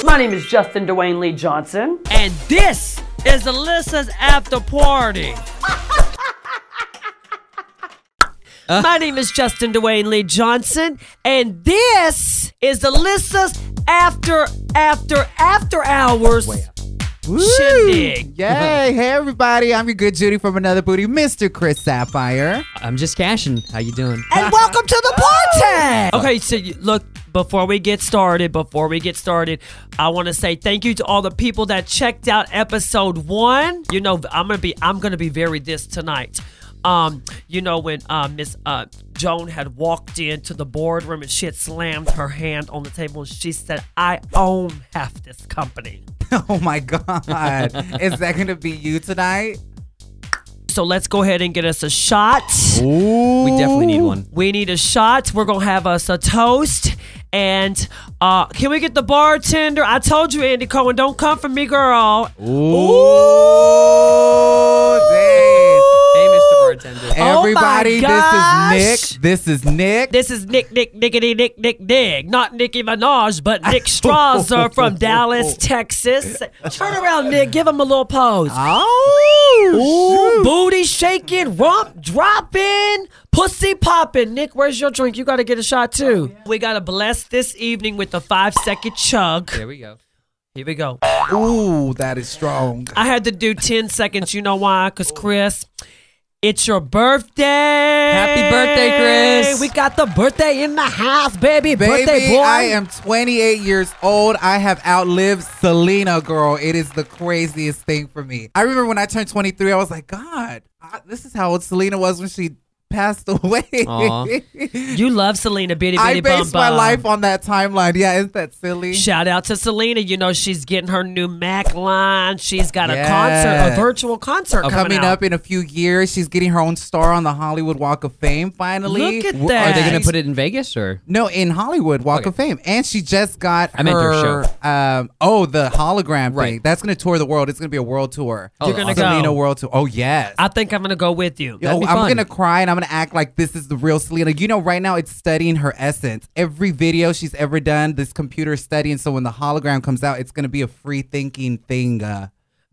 My name is Justin Dwayne Lee Johnson. And this is Alyssa's After Party. My name is Justin Dwayne Lee Johnson, and this is Alyssa's After Hours Shindig. Yay! Hey everybody, I'm your good Judy from Another Booty, Mr. Chris Sapphire. I'm just Cassian. How you doing? And welcome to the party! Okay, so look, before we get started, I want to say thank you to all the people that checked out episode 1. You know, I'm gonna be very this tonight. You know, when Miss Joan had walked into the boardroom and she had slammed her hand on the table and she said, "I own half this company." Oh my God. Is that gonna be you tonight? So let's go ahead and get us a shot. Ooh. We definitely need one. We need a shot. We're gonna have us a toast. And can we get the bartender? I told you, Andy Cohen, don't come for me, girl. Ooh. Dang. Hey, Mr. Bartender. Everybody, gosh. this is Nick. This is Nick. Not Nicki Minaj, but Nick Strasser from Dallas, Texas. Turn around, Nick. Give him a little pose. Ooh, booty shaking, rump dropping, pussy popping. Nick, where's your drink? You got to get a shot, too. We got to bless this evening with the 5-second chug. There we go. Here we go. Ooh, that is strong. I had to do 10 seconds. You know why? Because, Chris, it's your birthday. Happy birthday, Chris. We got the birthday in the house, baby. Birthday boy. I am 28 years old. I have outlived Selena, girl. It is the craziest thing for me. I remember when I turned 23, I was like, God, this is how old Selena was when she passed away. You love Selena, bitty I bitty bum based my bum. life on that timeline. Yeah, isn't that silly? Shout out to Selena. You know, she's getting her new Mac line. She's got a virtual concert coming up in a few years. She's getting her own star on the Hollywood Walk of Fame finally. Look at that. Are they going to put it in Vegas or? No, in Hollywood Walk of Fame. And she just got I meant her show. The hologram Right. thing. That's going to tour the world. It's going to be a world tour. You're going to go. Selena world tour. Oh, yes. I think I'm going to go with you. I'm fun. going to cry and I'm going to act like this is the real Selena. You know, right now it's studying her essence. Every video she's ever done, this computer is studying. So when the hologram comes out, it's going to be a free thinking thing.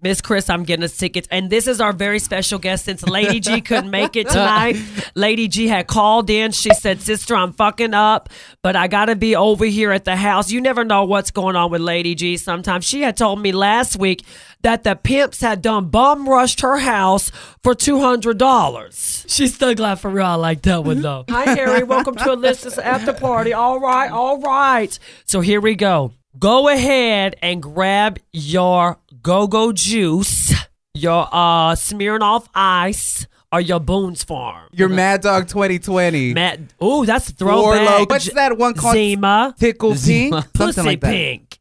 Miss Chris, I'm getting us tickets. And this is our very special guest since Lady G couldn't make it tonight. Lady G had called in. She said, "Sister, I'm fucking up, but I got to be over here at the house." You never know what's going on with Lady G sometimes. She had told me last week that the pimps had done bum rushed her house for $200. She's still glad for real. I like that one, though. Hi, Harry. Welcome to Alyssa's After Party. All right. So here we go. Go ahead and grab your go-go juice, your Smirnoff Ice, or your Boone's Farm. Your Mad Dog 2020. Ooh, that's a throwback. What's that one called? Zima. Tickle Pink? Something Pussy like that. Pink.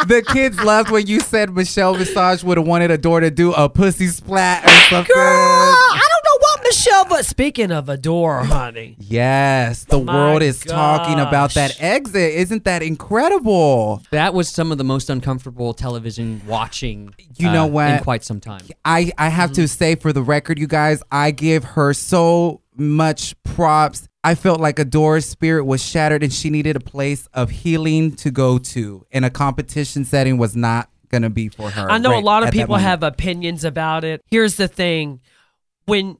The kids loved when you said Michelle Visage would have wanted Adore to do a pussy splat or something. Girl, I don't know what Michelle, but speaking of Adore, honey. Yes, the world is talking about that exit. Isn't that incredible? That was some of the most uncomfortable television watching You know what? in quite some time. I have to say, for the record, you guys, I give her so much props. I felt like Adore's spirit was shattered and she needed a place of healing to go to. And a competition setting was not going to be for her. I know a lot of at that people moment. have opinions about it. Here's the thing. When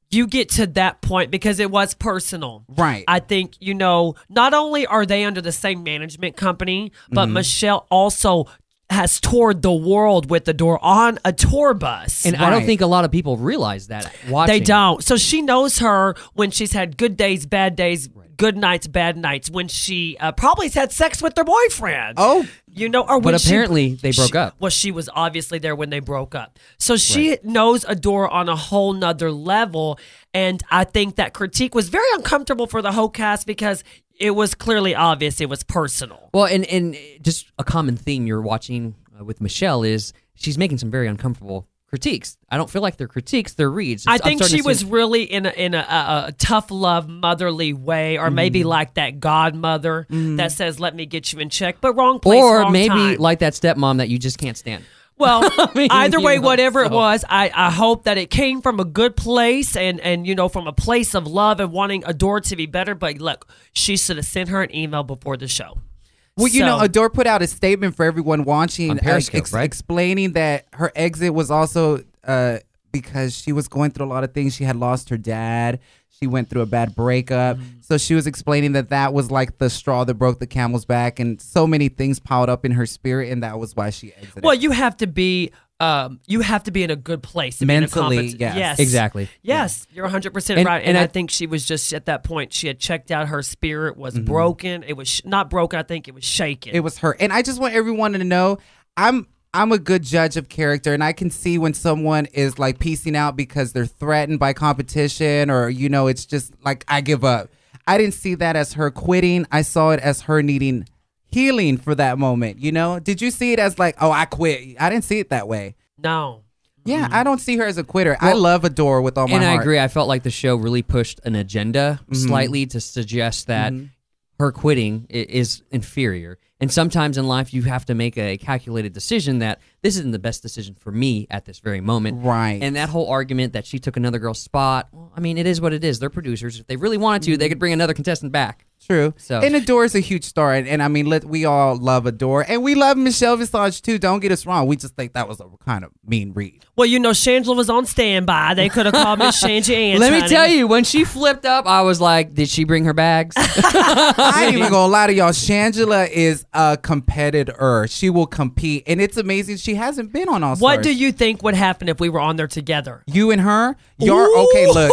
you get to that point, because it was personal. Right. I think, you know, not only are they under the same management company, but Michelle also has toured the world with Adore on a tour bus. And I don't think a lot of people realize that watching. They don't. So she knows her when she's had good days, bad days, good nights, bad nights, when she probably has had sex with their boyfriend. Oh. You know, or when But apparently they broke up. Well, she was obviously there when they broke up. So she knows Adore on a whole nother level. And I think that critique was very uncomfortable for the whole cast because it was clearly obvious it was personal. Well, and just a common theme you're watching with Michelle is she's making some very uncomfortable critiques. I don't feel like they're critiques, they're reads. I think she was really in a tough love, motherly way, or maybe like that godmother that says, "Let me get you in check," but wrong place, or wrong maybe time. like that stepmom that you just can't stand. Well, I mean, either way, you know, whatever it so. was, I hope that it came from a good place and you know, from a place of love and wanting Adore to be better. But look, she should have sent her an email before the show. Well, you So- know, Adore put out a statement for everyone watching, On Periscope, right? explaining that her exit was also because she was going through a lot of things. She had lost her dad. She went through a bad breakup. So she was explaining that was like the straw that broke the camel's back, and so many things piled up in her spirit, and that was why she exited. Well, you have to be in a good place to Mentally, be in a yes. Yes, Exactly. Yes, you're 100% And- right. and And I I- think she was just at that point. She had checked out. Her spirit was broken. It was not broken. I think it was shaken. It was her. And I just want everyone to know I'm a good judge of character, and I can see when someone is like piecing out because they're threatened by competition, or you know, it's just like I give up. I didn't see that as her quitting. I saw it as her needing healing for that moment. You know, did you see it as like, oh, I quit? I didn't see it that way. No. Yeah, I don't see her as a quitter. I love Adore with all my And heart. I agree. I felt like the show really pushed an agenda slightly to suggest that her quitting is inferior. And sometimes in life, you have to make a calculated decision that this isn't the best decision for me at this very moment. Right. And that whole argument that she took another girl's spot, well, I mean, it is what it is. They're producers. If they really wanted to, they could bring another contestant back. True. So- And Adore is a huge star. And I mean, we all love Adore. And we love Michelle Visage too. Don't get us wrong. We just think that was a kind of mean read. Well, you know, Shangela was on standby. They could have called Miss Shangy Ann. Let me tell you, when she flipped up, I was like, did she bring her bags? I ain't even gonna lie to y'all. Shangela is a competitor. She will compete. And it's amazing she hasn't been on All Stars. What do you think would happen if we were on there together? You and her? Okay, look.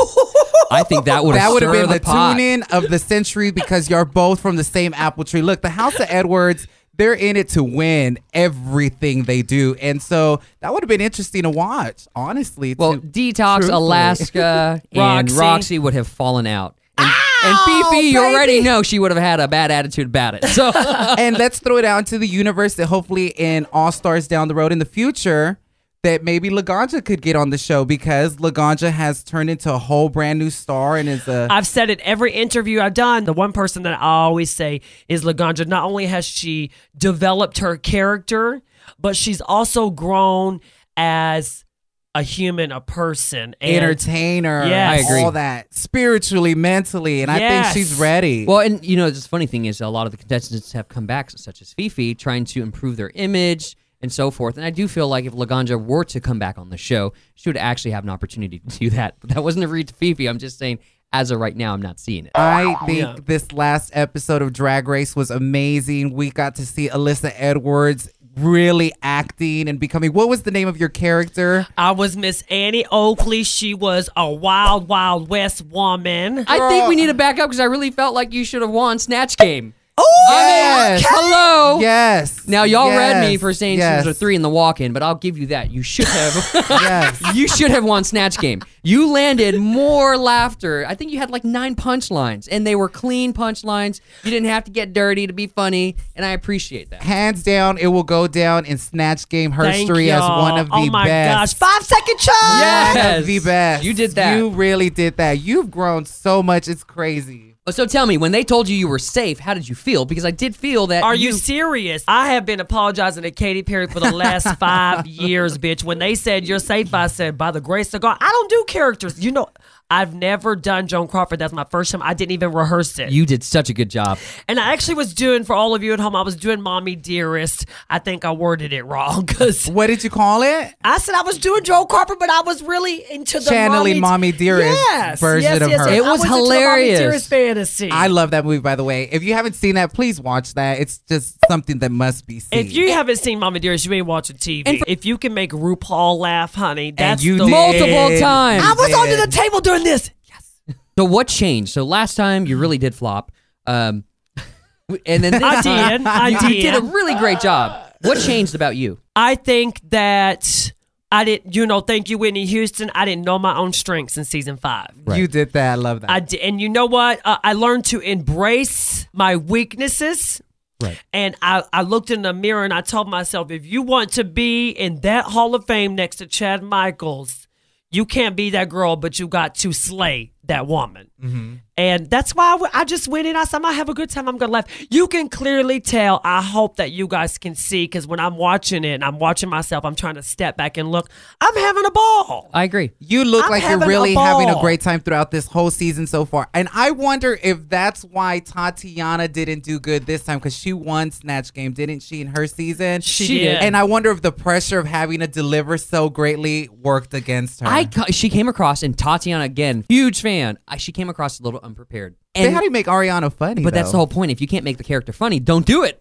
I think that would That have would have been the pot. tune-in of the century because you're both from the same apple tree. Look, the House of Edwards, they're in it to win everything they do. And so that would have been interesting to watch, honestly. Well, Detox, truthfully. Alaska, and Roxy. Roxy would have fallen out. And Fifi, you already know she would have had a bad attitude about it. So And let's throw it out into the universe that hopefully in All Stars down the road in the future, that maybe Laganja could get on the show because Laganja has turned into a whole brand new star and is a... I've said it every interview I've done. The one person that I always say is Laganja. Not only has she developed her character, but she's also grown as a human, a person. And entertainer, Yes. I agree. all that spiritually, mentally, and I think Yes. she's ready. well, and you know, the funny thing is, a lot of the contestants have come back, such as Fifi, trying to improve their image and so forth. And I do feel like if Laganja were to come back on the show, she would actually have an opportunity to do that. But that wasn't a read to Fifi. I'm just saying, as of right now, I'm not seeing it. I think Yeah. this last episode of Drag Race was amazing. We got to see Alyssa Edwards really acting and becoming, what was the name of your character? I was Miss Annie Oakley. She was a wild, wild West woman. I think we need to back up because I really felt like you should have won Snatch Game. Yes. Hello. Yes. Now y'all read me Yes. for saying yes. she was a 3 in the walk-in, but I'll give you that. You should have. Yes. You should have won Snatch Game. You landed more laughter. I think you had like 9 punchlines, and they were clean punchlines. You didn't have to get dirty to be funny, and I appreciate that. Hands down, it will go down in Snatch Game Thank history as y'all. one of the oh my best. gosh. 5-second chug. Yeah. One Yes. of the best. You did that. You really did that. You've grown so much. It's crazy. So tell me, when they told you were safe, how did you feel? Because I did feel that Are you serious? I have been apologizing to Katy Perry for the last 5 years, bitch. When they said you're safe, I said, by the grace of God, I don't do characters. You know, I've never done Joan Crawford. That's my first time. I didn't even rehearse it. You did such a good job. And I actually was doing, for all of you at home, I was doing Mommy Dearest. I think I worded it wrong because What did you call it? I said I was doing Joan Crawford, but I was really into the Channeling Mommy Dearest version of her. It I was into the Mommy hilarious. Dearest fantasy. I love that movie, by the way. If you haven't seen that, please watch that. It's just something that must be seen. If you haven't seen Mommy Dearest, you ain't watching TV. If you can make RuPaul laugh, honey, that's you the did. Multiple times. I was did. under the table doing this. So what changed? So last time you really did flop. And then this I time, did. I you did. did a really great job. What changed about you? I think that I didn't, thank you, Whitney Houston. I didn't know my own strengths in season 5. You did that. I love that. I did, and you know what? I learned to embrace my weaknesses. Right. And I looked in the mirror and I told myself, if you want to be in that Hall of Fame next to Chad Michaels, you can't be that girl, but you got to slay that woman. And that's why I just went in. I said, I'm going to have a good time. I'm going to laugh. You can clearly tell. I hope that you guys can see, because when I'm watching it and I'm watching myself, I'm trying to step back and look. I'm having a ball. I agree. You look I'm like you're having really a ball. having a great time throughout this whole season so far. And I wonder if that's why Tatiana didn't do good this time, because she won Snatch Game, didn't she, in her season? She did. And I wonder if the pressure of having to deliver so greatly worked against her. She came across, and Tatiana, again, huge fan. She came across a little unprepared. They had to make Ariana funny, But that's the whole point. If you can't make the character funny, don't do it.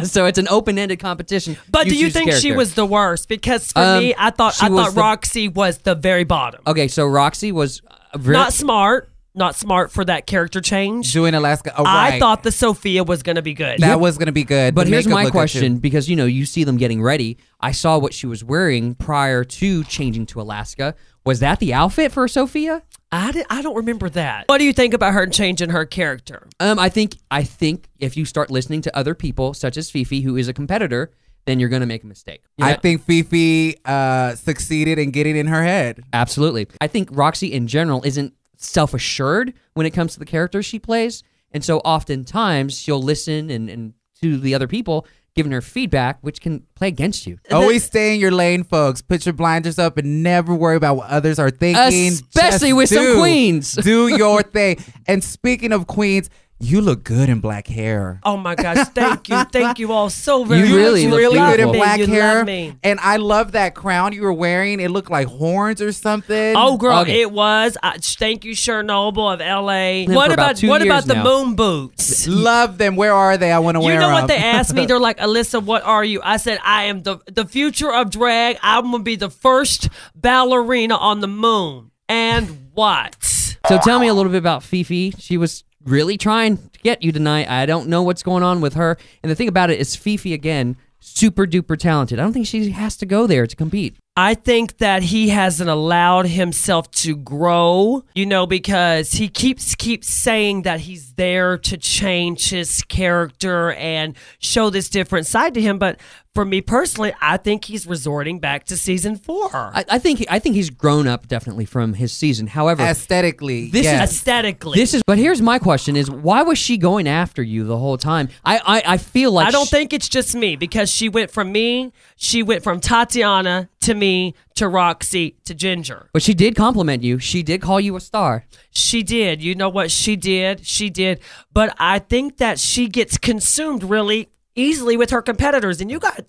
So it's an open-ended competition. But do you choose think she character. was the worst? Because for me, I thought Roxy was the very bottom. Okay, so Roxy was Not smart for that character change. doing Alaska. Oh, I right. thought the Sophia was going to be good. that was going to be good. But The here's makeup my looked good, question, too. because you see them getting ready. I saw what she was wearing prior to changing to Alaska. Was that the outfit for Sophia? I don't remember that. What do you think about her changing her character? I think if you start listening to other people, such as Fifi, who is a competitor, then you're going to make a mistake. I think Fifi succeeded in getting in her head. Absolutely. I think Roxy in general isn't self-assured when it comes to the characters she plays. And so oftentimes she'll listen and to the other people giving her feedback, which can play against you. Always stay in your lane, folks. Put your blinders up and never worry about what others are thinking. Especially with some queens. Do your thing. And speaking of queens, you look good in black hair. Oh my gosh, thank you. Thank you all so very much. You really You look Really good in beautiful. black You hair. love me. And I love that crown you were wearing. It looked like horns or something. Oh, girl, Okay. it was. Thank you, Chernobyl of L.A. Been What for about about 2 what years about the now. moon boots? Love them. Where are they? I want to wear You them. know what they asked me? They're like, Alyssa, what are you? I said, I am the future of drag. I'm going to be the first ballerina on the moon. And what? So tell me a little bit about Fifi. She was really trying to get you tonight. I don't know what's going on with her. And the thing about it is Fifi, again, super duper talented. I don't think she has to go there to compete. I think that he hasn't allowed himself to grow, because he keeps saying that he's there to change his character and show this different side to him. But for me personally, I think he's resorting back to season 4. I think he's grown up definitely from his season. However, Aesthetically. This is yes. Aesthetically. but here's my question is, why was she going after you the whole time? I feel like I don't think it's just me, because she went from Tatiana to me to Roxy to Ginger. But she did compliment you. She did call you a star. She did. You know what? She did. But I think that she gets consumed really easily with her competitors. And you got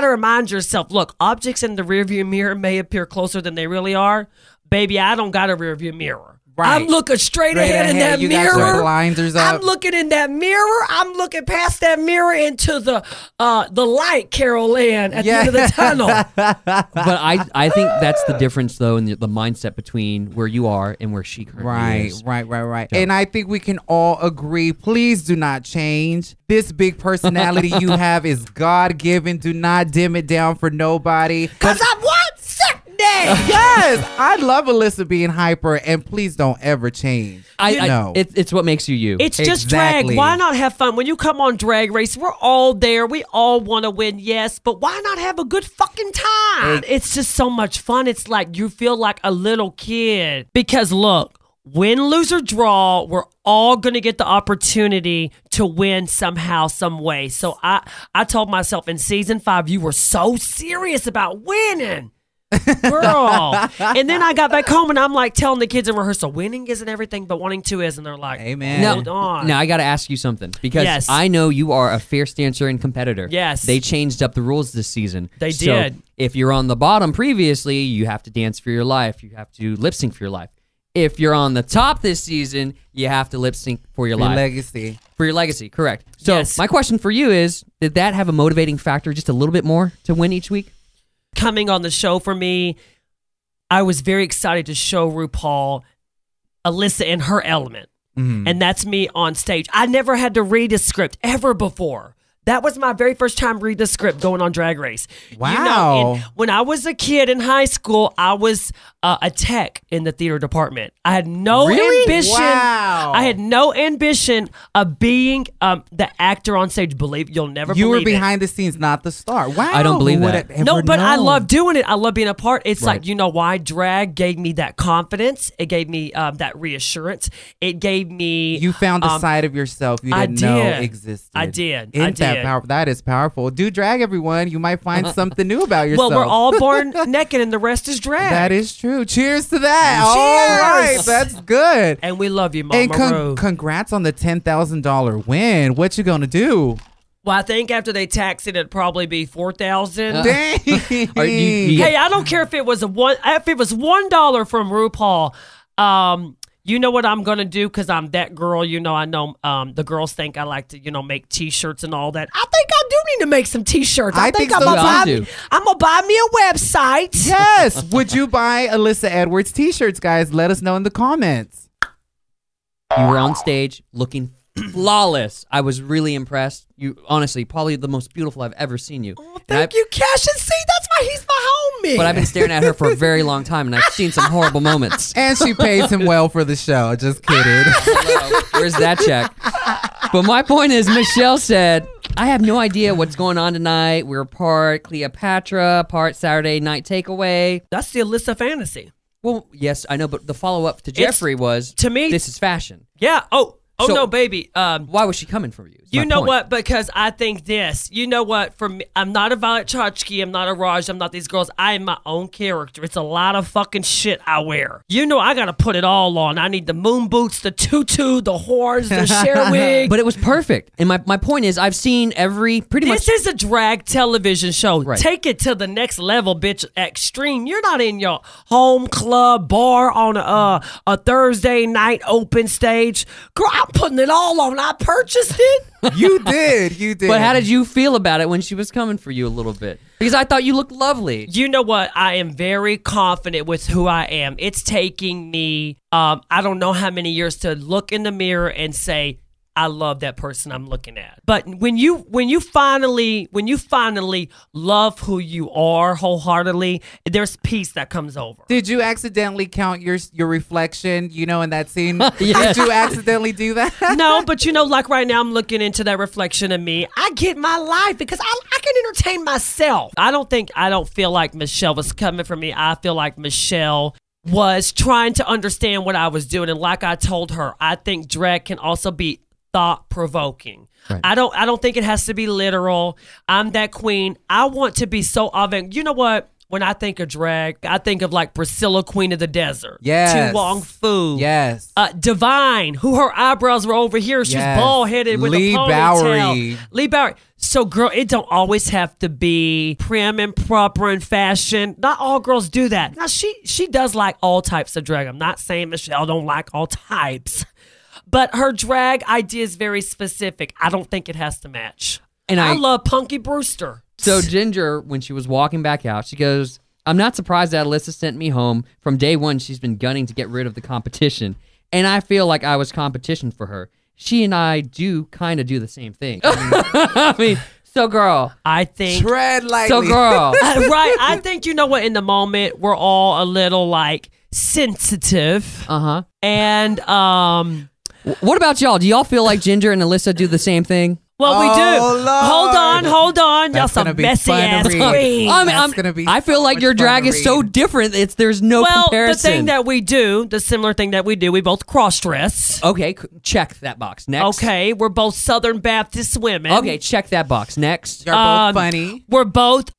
to remind yourself, look, objects in the rearview mirror may appear closer than they really are. Baby, I don't got a rearview mirror. Right. I'm looking straight ahead in that You got your mirror. blinders up. I'm looking in that mirror. I'm looking past that mirror into the light, Carol Ann, at the end of the tunnel. But I think that's the difference, though, in the mindset between where you are and where she currently is. Right. And I think we can all agree, please do not change. This big personality you have is God-given. Do not dim it down for nobody. Because I'm what? Sick day. Yes, I love Alyssa being hyper, and please don't ever change. It's what makes you you. It's just drag. Exactly. Why not have fun? When you come on Drag Race, we're all there. We all want to win, yes, but why not have a good fucking time? It's just so much fun. It's like you feel like a little kid. Because look, win, lose, or draw, we're all going to get the opportunity to win somehow, some way. So I told myself in season 5, you were so serious about winning. Girl. And then I got back home and I'm like telling the kids in rehearsal, winning isn't everything, but wanting to is. And they're like, Amen. hold on. Now I got to ask you something, because Yes. I know you are a fierce dancer and competitor. Yes. They changed up the rules this season. They So did. if you're on the bottom previously, you have to dance for your life. You have to lip sync for your life. If you're on the top this season, you have to lip sync for your Your life. legacy. For your legacy, correct. So Yes. my question for you is, did that have a motivating factor just a little bit more to win each week? Coming on the show for me, I was very excited to show RuPaul Alyssa in her element. Mm-hmm. And that's me on stage. I never had to read a script ever before. That was my very first time reading the script going on Drag Race. Wow. And when I was a kid in high school, I was a tech in the theater department. I had no ambition. Wow. I had no ambition of being the actor on stage. You'll never You believe were behind the scenes, not the star. Wow. I don't believe Who would that. have ever No, but I known? love doing it. I love being a part. It's Right. like, you know why? Drag gave me that confidence. It gave me that reassurance. It gave me... You found a side of yourself you I didn't know did. existed. I did. Isn't I that did. powerful? That is powerful. Do drag, everyone. You might find something new about yourself. Well, we're all born naked and the rest is drag. That is true. Cheers to that. Cheers. All right. That's good. And we love you, Mama And Roo. congrats on the $10,000 win. What you gonna do? Well, I think after they tax it, it'd probably be $4,000. Dang. Hey, I don't care if it was $1 from RuPaul. You know what I'm gonna do because I'm that girl. You know, I know the girls think I like to, make T-shirts and all that. I think I do need to make some T-shirts. I think I'm so, gonna too. I'm gonna buy me a website. Yes. Would you buy Alyssa Edwards t-shirts, guys? Let us know in the comments. You were on stage looking flawless. I was really impressed. You honestly, probably the most beautiful I've ever seen you. Oh, thank you, Cassian. See, that's why he's my homie. But I've been staring at her for a very long time, and I've seen some horrible moments. And she pays him well for the show. Just kidding. Hello. Where's that check? But my point is, Michelle said, I have no idea what's going on tonight. We're part Cleopatra, part Saturday Night Takeaway. That's the Alyssa fantasy. Well, yes, I know, but the follow-up to Jeffrey was, to me, this is fashion. Yeah. Oh So- no, baby. Why was she coming for you? is You my know point. what? Because I think this. You know what? For me, I'm not a Violet Chachki. I'm not a Raj. I'm not these girls. I am my own character. It's a lot of fucking shit I wear. You know, I gotta put it all on. I need the moon boots, the tutu, the horns, the share wig. But it was perfect. And my point is, I've seen pretty much... This is a drag television show. Right. Take it to the next level, bitch. Extreme. You're not in your home club bar on a Thursday night open stage. Girl, I'm putting it all on. I purchased it. You did. But how did you feel about it when she was coming for you a little bit? Because I thought you looked lovely. You know what? I am very confident with who I am. It's taking me, I don't know how many years to look in the mirror and say, I love that person I'm looking at. But when you finally love who you are wholeheartedly, there's peace that comes over. Did you accidentally count your reflection, in that scene? Yes. Did you accidentally do that? No, but like right now I'm looking into that reflection of me. I get my life because I can entertain myself. I don't feel like Michelle was coming for me. I feel like Michelle was trying to understand what I was doing. And like I told her, I think drag can also be thought-provoking. Right. I don't think it has to be literal. I'm that queen. I want to be so avant. You know what? When I think of drag, I think of like Priscilla, Queen of the Desert. Yes. Tu Wong Fu. Yes. Divine, who her eyebrows were over here. She's Yes. bald-headed with Lee a ponytail. Bowery. Lee Bowery. So, girl, it don't always have to be prim and proper and fashion. Not all girls do that. Now, she does like all types of drag. I'm not saying Michelle don't like all types. But her drag idea is very specific. I don't think it has to match. And I love Punky Brewster. So Ginger, when she was walking back out, she goes, I'm not surprised that Alyssa sent me home. From day one, she's been gunning to get rid of the competition. And I feel like I was competition for her. She and I do kind of do the same thing. I mean, so girl. I think. Tread lightly. So girl. Right. I think, you know what, in the moment, we're all a little like sensitive. Uh-huh. And, what about y'all? Do y'all feel like Ginger and Alyssa do the same thing? well, we do. Lord. Hold on. Y'all That's some gonna be messy fun to ass read. queens. That's gonna be I feel so like much your fun drag to is so read. different. There's no comparison. The thing that we do, the similar thing that we do, we both cross-dress. Okay, check that box. Next. Okay, we're both Southern Baptist women. Okay, check that box. Next. You're both funny. We're both.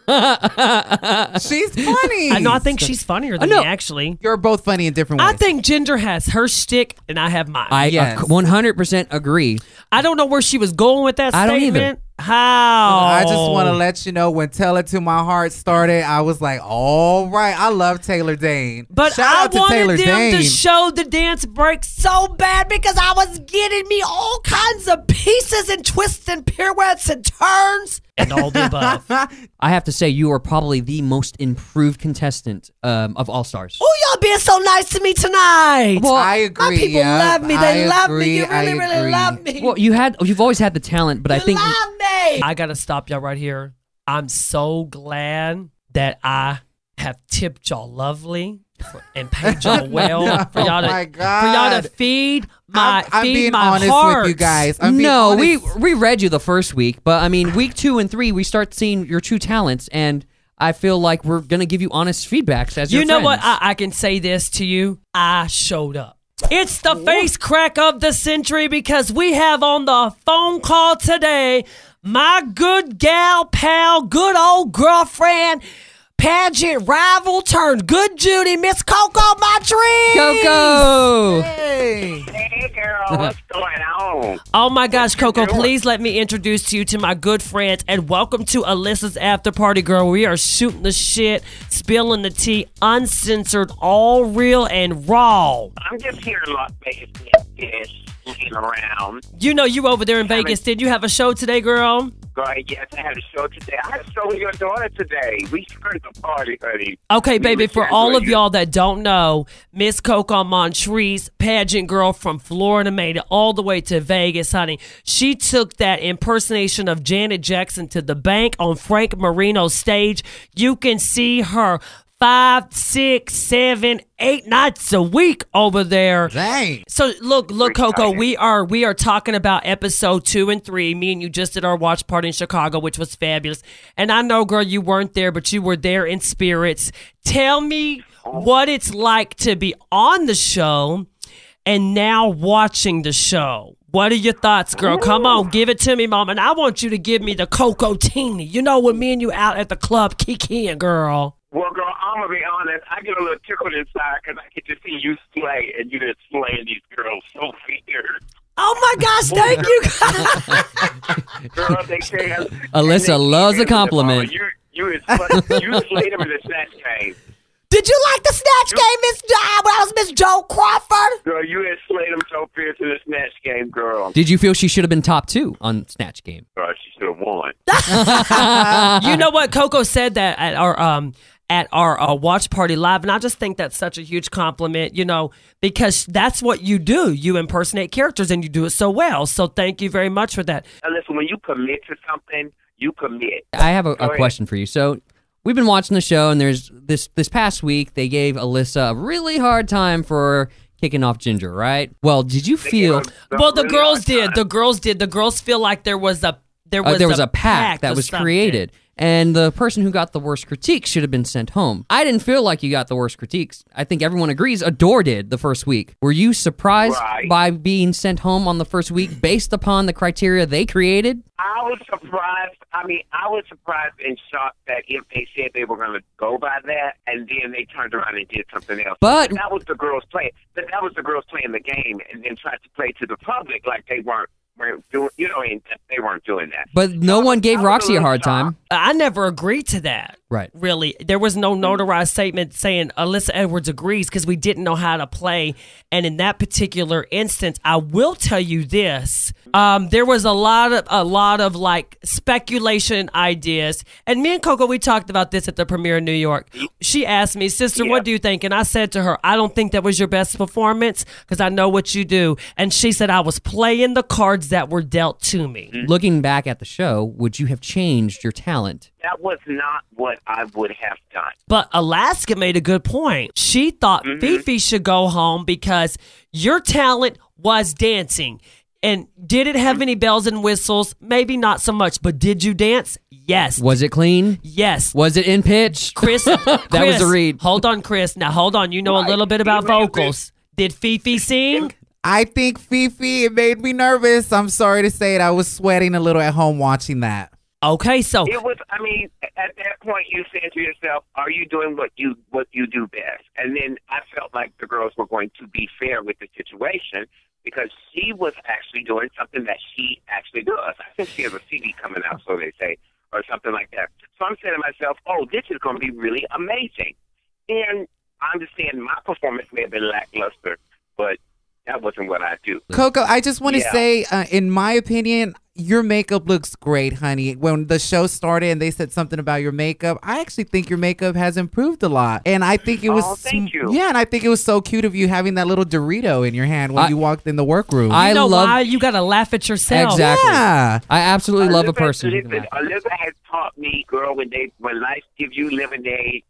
She's funny. I think she's funnier than me, actually. You're both funny in different ways. I think Ginger has her shtick and I have mine. I Yes. 100% agree. I don't know where she was going with that I don't either. statement. How? I just want to let you know when Tell It To My Heart started, I was like, all right, I love Taylor Dane. But Shout out to I Taylor wanted them Dane. to show the dance break so bad because I was getting me all kinds of pieces and twists and pirouettes and turns and all the above. I have to say, you are probably the most improved contestant of All Stars. Oh, y'all being so nice to me tonight. Well, I agree. My people yeah. love me. They I love agree, me. You I really, really agree. love me. Well, you've always had the talent, but I think love me. I got to stop y'all right here. I'm so glad that I have tipped y'all lovely and paid y'all well for y'all to feed my I'm being honest heart. with you guys. We read you the first week, but I mean, week 2 and 3, we start seeing your true talents, and I feel like we're gonna give you honest feedbacks as your friends. You know what? I can say this to you. I showed up. It's the face crack of the century because we have on the phone call today my good gal pal, good old girlfriend, pageant rival turned good Judy, Miss CoCo Montrese. CoCo! Hey, girl, what's going on? Oh my gosh, CoCo, please let me introduce you to my good friends and welcome to Alyssa's After Party, girl. We are shooting the shit, spilling the tea, uncensored, all real and raw. I'm just here in Las Vegas, looking around. You know you over there in Vegas. Did you have a show today, girl? Girl, yes, I had a show today. I had a show with your daughter today. We started the party, honey. Okay, baby, for all of y'all that don't know, Miss CoCo Montrese, pageant girl from Florida, made it all the way to Vegas, honey. She took that impersonation of Janet Jackson to the bank on Frank Marino's stage. You can see her 5, 6, 7, 8 nights a week over there. Dang. So look, CoCo, we are talking about episode 2 and 3. Me and you just did our watch party in Chicago, which was fabulous. And I know, girl, you weren't there, but you were there in spirits. Tell me what it's like to be on the show and now watching the show. What are your thoughts, girl? Come on, give it to me, mom. And I want you to give me the CoCo Teeny. You know, when me and you out at the club kikiing, girl. Well, girl, I'm going to be honest. I get a little tickled inside because I get to see you slay, and you just slaying these girls so fierce. Oh, my gosh, thank you. Girl, they say... Alyssa loves a compliment. You slayed them in the snatch game. Did you like the snatch game, Miss Wells, Miss Joe Crawford? Girl, you had slayed them so fierce in the snatch game, girl. Did you feel she should have been top 2 on Snatch Game? Girl, she should have won. You know what? CoCo said that at our watch party live, and I just think that's such a huge compliment, you know, because that's what you do. You impersonate characters, and you do it so well. So thank you very much for that. And listen, when you commit to something, you commit. I have a question for you. So we've been watching the show, and there's this past week, they gave Alyssa a really hard time for kicking off Ginger, right? Well, did you feel... Well, the girls did. The girls did. The girls feel like there was a pact that was created. And the person who got the worst critiques should have been sent home. I didn't feel like you got the worst critiques. I think everyone agrees Adore did the first week. Were you surprised by being sent home on the first week based upon the criteria they created? I was surprised. I was surprised and shocked that if they said they were going to go by that, and then they turned around and did something else. But that was the girls playing. But that was the girls playing the game, and then tried to play to the public like they weren't doing. You know, and they weren't doing that. But no one gave Roxy a hard time. I never agreed to that. Right. Really. There was no notarized statement saying Alyssa Edwards agrees because we didn't know how to play. And in that particular instance, I will tell you this. There was a lot of like speculation ideas. And me and CoCo, we talked about this at the premiere in New York. She asked me, sister, what do you think? And I said to her, I don't think that was your best performance because I know what you do. And she said, I was playing the cards that were dealt to me. Looking back at the show, would you have changed your talent? That was not what I would have done. But Alaska made a good point. She thought Fifi should go home because your talent was dancing. And did it have any bells and whistles? Maybe not so much, but did you dance? Yes. Was it clean? Yes. Was it in pitch? Chris, that was a read. Hold on, Chris. Now, hold on. You know a little bit about vocals. Did Fifi sing? I think Fifi, it made me nervous. I'm sorry to say it. I was sweating a little at home watching that. Okay, so it was. I mean, at that point, you said to yourself, "Are you doing what you do best?" And then I felt like the girls were going to be fair with the situation because she was actually doing something that she actually does. I think she has a CD coming out, so they say, or something like that. So I'm saying to myself, "Oh, this is going to be really amazing." And I understand my performance may have been lackluster, but That wasn't what I do. CoCo, I just want to Yeah. say, in my opinion, your makeup looks great, honey. When the show started and they said something about your makeup, I actually think your makeup has improved a lot. And I think it was thank you. Yeah, and I think it was so cute of you having that little Dorito in your hand when you walked in the workroom. You know why? You got to laugh at yourself. Exactly. Yeah. I absolutely love a person. who can Listen, laugh. Alyssa has taught me, girl, when life gives you lemonade,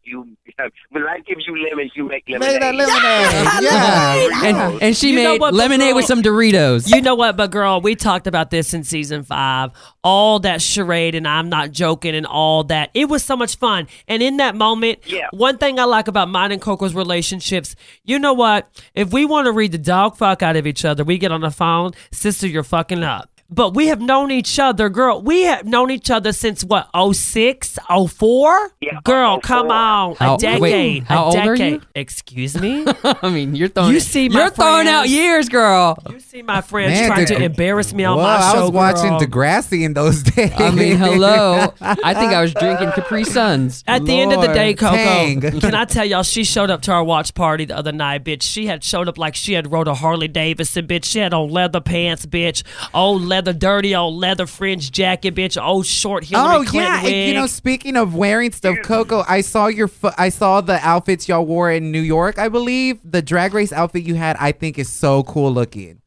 when life gives you lemons, you make lemonade. Make that lemonade. Yeah. And she You know made what, but lemonade girl- with some Doritos. You know what, but girl, we talked about this in season 5. All that charade, and I'm not joking, and all that. It was so much fun. And in that moment, one thing I like about mine and Coco's relationships, you know what? If we want to read the dog fuck out of each other, we get on the phone, sister, you're fucking up. But we have known each other, girl. We have known each other since what, 06, 04? Yeah, Girl, 04. come on. How- A decade. wait, how a old decade. are you? Excuse me? I mean, you're throwing. You see my you're throwing out friends? years, girl. You see my friends Man, trying to Deg- embarrass me on Well, my show, I was watching girl. Degrassi in those days. I mean, hello. I think I was drinking Capri Suns. At the end of the day, Lord, Coco, Tang. can I tell y'all, she showed up to our watch party the other night, bitch. She had showed up like she had rode a Harley Davidson, bitch. She had on leather pants, bitch. Old leather, dirty old leather fringe jacket, bitch. Old short Hillary Clinton yeah. wig. And, you know, speaking of wearing stuff, Coco, I saw I saw the outfits y'all wore in New York, I believe. The drag race outfit you had, I think, is so cool looking.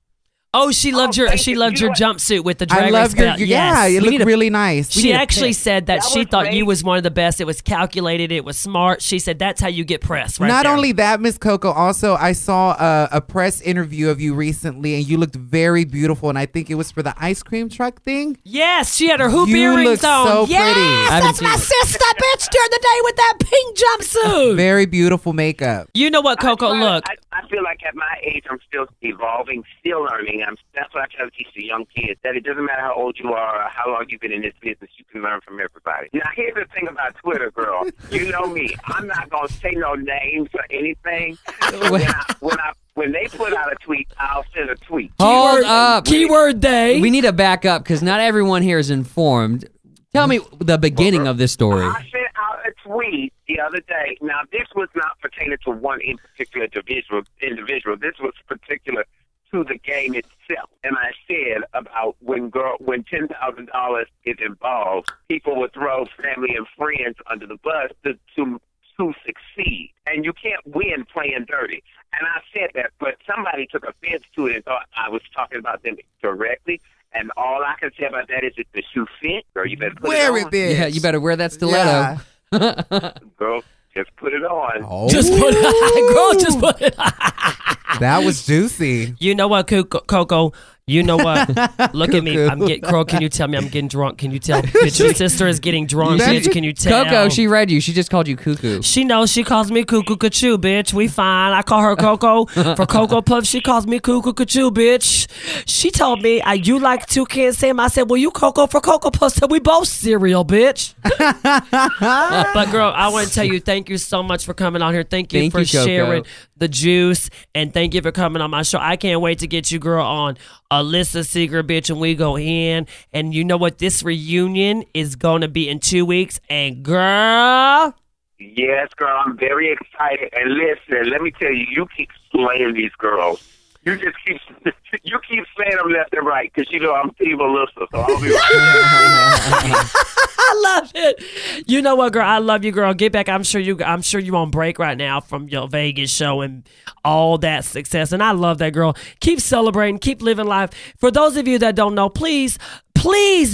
Oh, she loved your thank you. your You know what? jumpsuit with the drag I race love your, belt. yeah, Yes. it We need looked a- really nice. She actually said that That she was thought you great. was one of the best. It was calculated. It was smart. She said that's how you get press. Right Not there. only that, Miss Coco, also I saw a press interview of you recently, and you looked very beautiful. And I think it was for the ice cream truck thing. Yes, she had her hoop You earrings look on. so yes, pretty. I haven't that's my seen it. sister, bitch, during the day with that pink jumpsuit. Very beautiful makeup. You know what, Coco? Look, I feel like at my age, I'm still evolving, still learning. That's what I try to teach the young kids, that it doesn't matter how old you are or how long you've been in this business, you can learn from everybody. Now, here's the thing about Twitter, girl. You know me. I'm not going to say no names or anything. When they put out a tweet, I'll send a tweet. Hold up. keyword they. We need to back up because not everyone here is informed. Tell me the beginning of this story. I sent out a tweet the other day. Now, this was not pertaining to one in particular individual. This was particular to the game itself. And I said about when $10,000 is involved, people would throw family and friends under the bus to succeed. And you can't win playing dirty. And I said that, but somebody took offense to it and thought I was talking about them directly. And all I can say about that is if the shoe fit, girl, you better put Wear it it, on. bitch. Yeah, you better wear that stiletto. Yeah. Girl, just put it on. Oh, Just put it, girl. Just put it. that was juicy. You know what, Coco? You know what? Look at me. I'm getting. Girl, can you tell me I'm getting drunk? Can you tell? Bitch, your sister is getting drunk. Bitch, can you tell? Coco, she read you. She just called you cuckoo. She knows. She calls me Cuckoo Cachoo, bitch. We fine. I call her Coco for Cocoa Puff. She calls me Cuckoo Cachoo, bitch. She told me, you like Toucan Sam? I said, well, you Coco for Cocoa Puff. So we both cereal, bitch. But girl, I want to tell you, thank you so much for coming on here. Thank you Thank for you, Coco. sharing the juice, and thank you for coming on my show. I can't wait to get you, girl, on Alyssa Secret, bitch, and we go in. And you know what? This reunion is going to be in 2 weeks. And girl, Yes, girl, I'm very excited. And listen, let me tell you, you keep slaying these girls. You just keep saying them left and right because you know I'm Team Alyssa, so I'll be right. I love it. You know what, girl? I love you, girl. Get back. I'm sure you're on break right now from your Vegas show and all that success. And I love that, girl. Keep celebrating. Keep living life. For those of you that don't know, please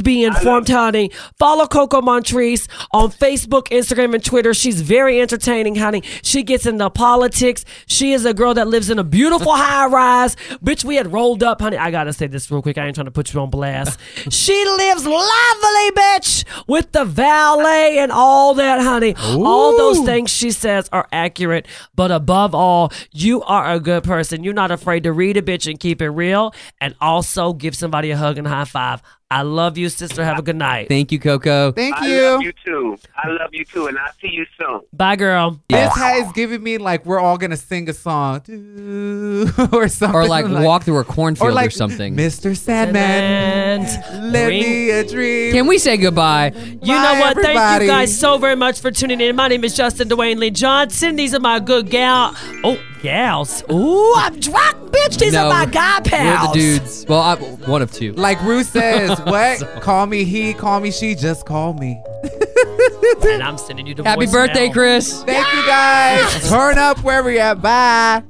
be informed, honey. Follow CoCo Montrese on Facebook, Instagram, and Twitter. She's very entertaining, honey. She gets into politics. She is a girl that lives in a beautiful high rise. Bitch, we had rolled up, honey. I gotta say this real quick. I ain't trying to put you on blast. She lives lovely, bitch, with the valet and all that, honey. Ooh. All those things she says are accurate. But above all, you are a good person. You're not afraid to read a bitch and keep it real. And also give somebody a hug and a high five. I love you, sister. Have a good night. Thank you, Coco. Thank I you. love you too. I love you too, and I'll see you soon. Bye, girl. This has given me like we're all gonna sing a song or something, Or like walk through a cornfield or, something. Mr. Sandman, let me a dream. Can we say goodbye? You know what? Thank everybody. you guys so very much for tuning in. My name is Justin Dwayne Lee Johnson. These are my good gal. Oh, Gals. Ooh, I'm drunk, bitch. These are my guy pals. We're the dudes. Well, one of two. Like Ruth says, what? Call me he, call me she, just call me. And I'm sending you the Happy voicemail. birthday, Chris. Thank you guys. Turn up where we at. Bye.